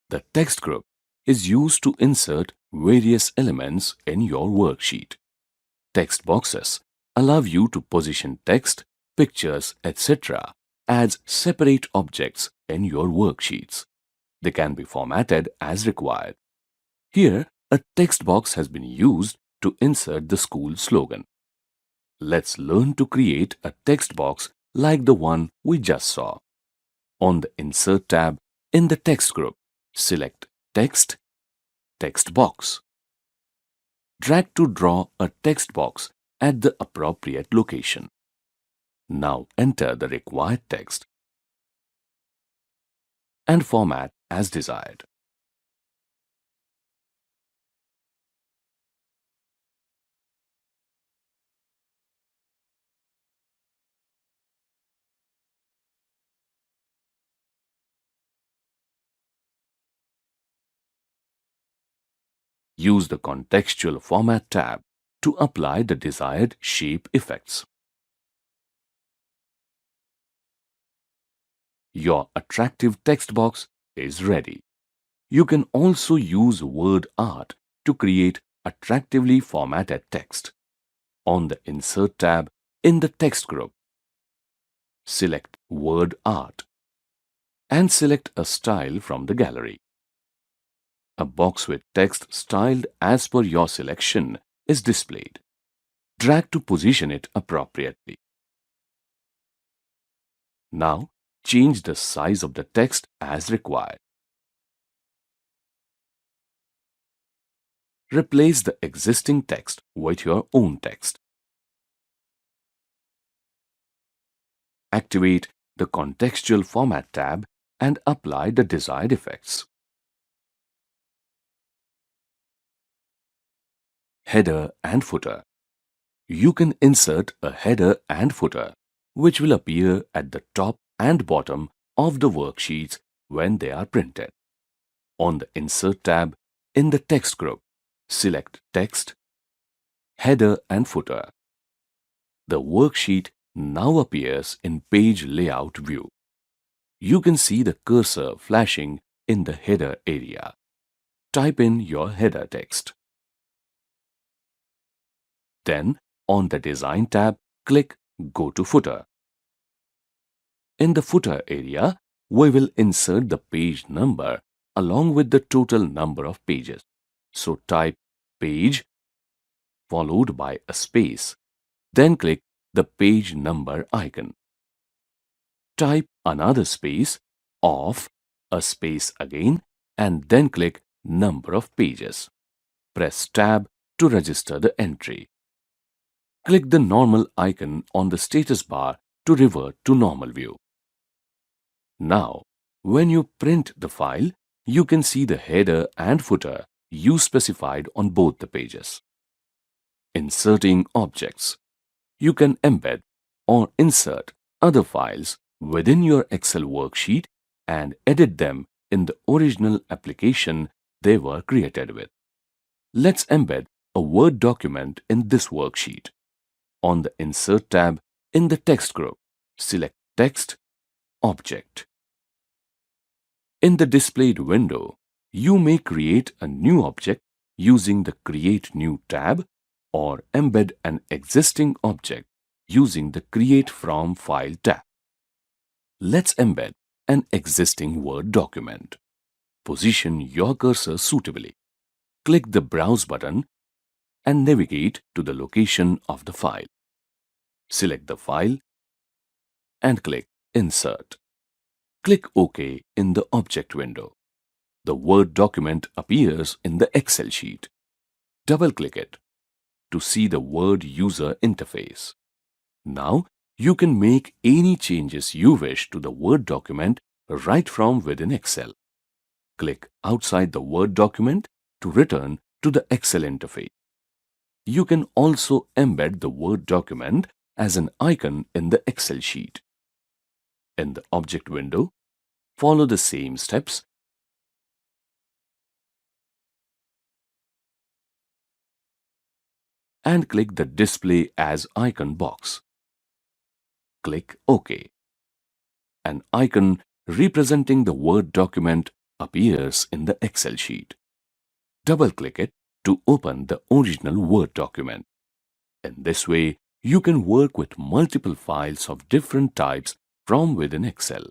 The text group is used to insert various elements in your worksheet. Text boxes allow you to position text, pictures, etc. as separate objects in your worksheets. They can be formatted as required. Here, a text box has been used to insert the school slogan. Let's learn to create a text box like the one we just saw. On the Insert tab in the text group, select Text, Text Box. Drag to draw a text box at the appropriate location. Now enter the required text and format as desired. Use the Contextual Format tab to apply the desired shape effects. Your attractive text box is ready. You can also use WordArt to create attractively formatted text. On the Insert tab in the text group, select WordArt and select a style from the gallery. A box with text styled as per your selection is displayed. Drag to position it appropriately. Now, change the size of the text as required. Replace the existing text with your own text. Activate the Contextual Format tab and apply the desired effects. Header and Footer. You can insert a header and footer, which will appear at the top and bottom of the worksheets when they are printed. On the Insert tab in the text group, select Text, Header and Footer. The worksheet now appears in Page Layout view. You can see the cursor flashing in the header area. Type in your header text. Then, on the Design tab, click Go to Footer. In the footer area, we will insert the page number along with the total number of pages. So type page followed by a space. Then click the page number icon. Type another space, of, a space again, and then click number of pages. Press Tab to register the entry. Click the normal icon on the status bar to revert to normal view. Now, when you print the file, you can see the header and footer you specified on both the pages. Inserting objects. You can embed or insert other files within your Excel worksheet and edit them in the original application they were created with. Let's embed a Word document in this worksheet. On the Insert tab in the text group, select Text, Object. In the displayed window, you may create a new object using the Create New tab or embed an existing object using the Create From File tab. Let's embed an existing Word document. Position your cursor suitably. Click the Browse button and navigate to the location of the file. Select the file and click Insert. Click OK in the Object window. The Word document appears in the Excel sheet. Double-click it to see the Word user interface. Now, you can make any changes you wish to the Word document right from within Excel. Click outside the Word document to return to the Excel interface. You can also embed the Word document as an icon in the Excel sheet. In the Object window, follow the same steps and click the Display as Icon box. Click OK. An icon representing the Word document appears in the Excel sheet. Double-click it to open the original Word document. In this way, you can work with multiple files of different types from within Excel.